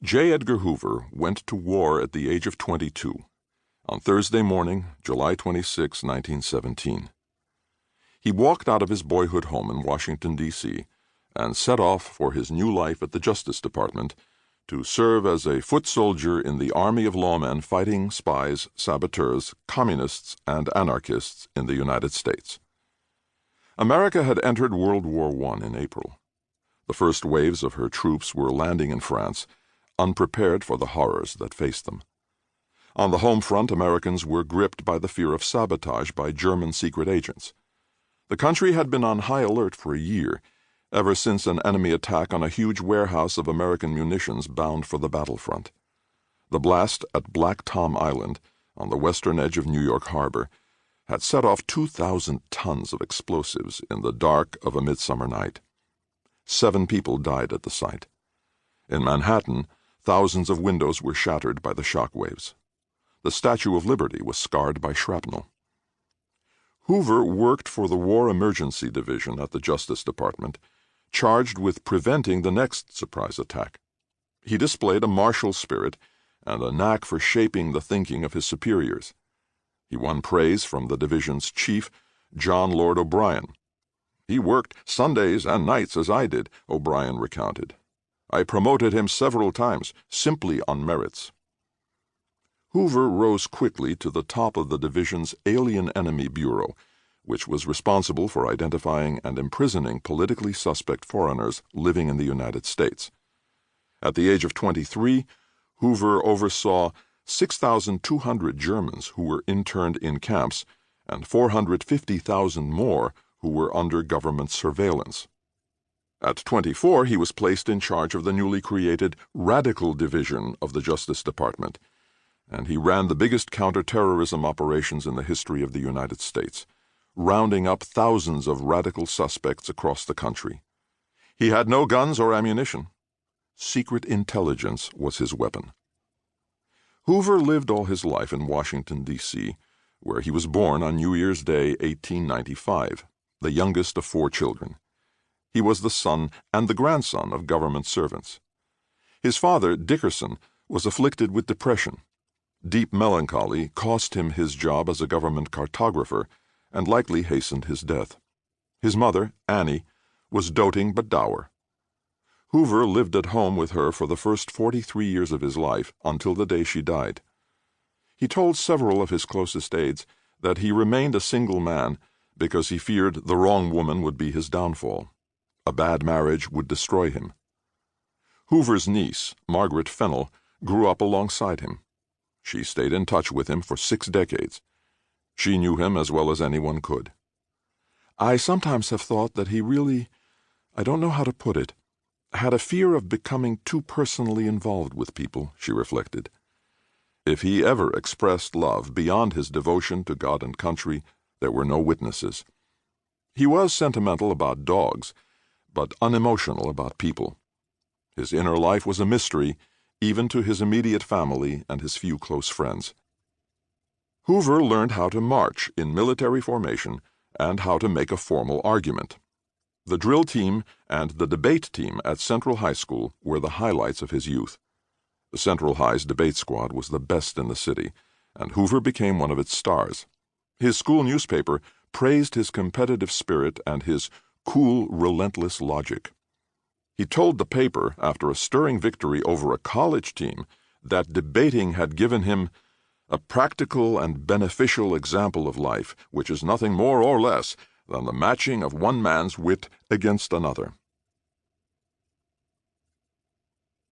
J. Edgar Hoover went to war at the age of 22 on Thursday morning, July 26, 1917. He walked out of his boyhood home in Washington, D.C., and set off for his new life at the Justice Department to serve as a foot soldier in the army of lawmen fighting spies, saboteurs, communists, and anarchists in the United States. America had entered World War I in April. The first waves of her troops were landing in France, unprepared for the horrors that faced them. On the home front, Americans were gripped by the fear of sabotage by German secret agents. The country had been on high alert for a year, ever since an enemy attack on a huge warehouse of American munitions bound for the battlefront. The blast at Black Tom Island, on the western edge of New York Harbor, had set off 2,000 tons of explosives in the dark of a midsummer night. 7 people died at the site. In Manhattan, thousands of windows were shattered by the shock waves. The Statue of Liberty was scarred by shrapnel. Hoover worked for the War Emergency Division at the Justice Department, charged with preventing the next surprise attack. He displayed a martial spirit and a knack for shaping the thinking of his superiors. He won praise from the division's chief, John Lord O'Brien. "He worked Sundays and nights as I did," O'Brien recounted. "I promoted him several times, simply on merits." Hoover rose quickly to the top of the division's Alien Enemy Bureau, which was responsible for identifying and imprisoning politically suspect foreigners living in the United States. At the age of 23, Hoover oversaw 6,200 Germans who were interned in camps and 450,000 more who were under government surveillance. At 24, he was placed in charge of the newly created Radical Division of the Justice Department, and he ran the biggest counterterrorism operations in the history of the United States, rounding up thousands of radical suspects across the country. He had no guns or ammunition. Secret intelligence was his weapon. Hoover lived all his life in Washington, D.C., where he was born on New Year's Day, 1895, the youngest of 4 children. He was the son and the grandson of government servants. His father, Dickerson, was afflicted with depression. Deep melancholy cost him his job as a government cartographer and likely hastened his death. His mother, Annie, was doting but dour. Hoover lived at home with her for the first 43 years of his life until the day she died. He told several of his closest aides that he remained a single man because he feared the wrong woman would be his downfall. A bad marriage would destroy him. Hoover's niece, Margaret Fennell, grew up alongside him. She stayed in touch with him for 6 decades. She knew him as well as anyone could. "I sometimes have thought that he really, I don't know how to put it, had a fear of becoming too personally involved with people," she reflected. If he ever expressed love beyond his devotion to God and country, there were no witnesses. He was sentimental about dogs, but unemotional about people. His inner life was a mystery, even to his immediate family and his few close friends. Hoover learned how to march in military formation and how to make a formal argument. The drill team and the debate team at Central High School were the highlights of his youth. The Central High's debate squad was the best in the city, and Hoover became one of its stars. His school newspaper praised his competitive spirit and his cool, relentless logic. He told the paper, after a stirring victory over a college team, that debating had given him a practical and beneficial example of life, which is nothing more or less than the matching of one man's wit against another.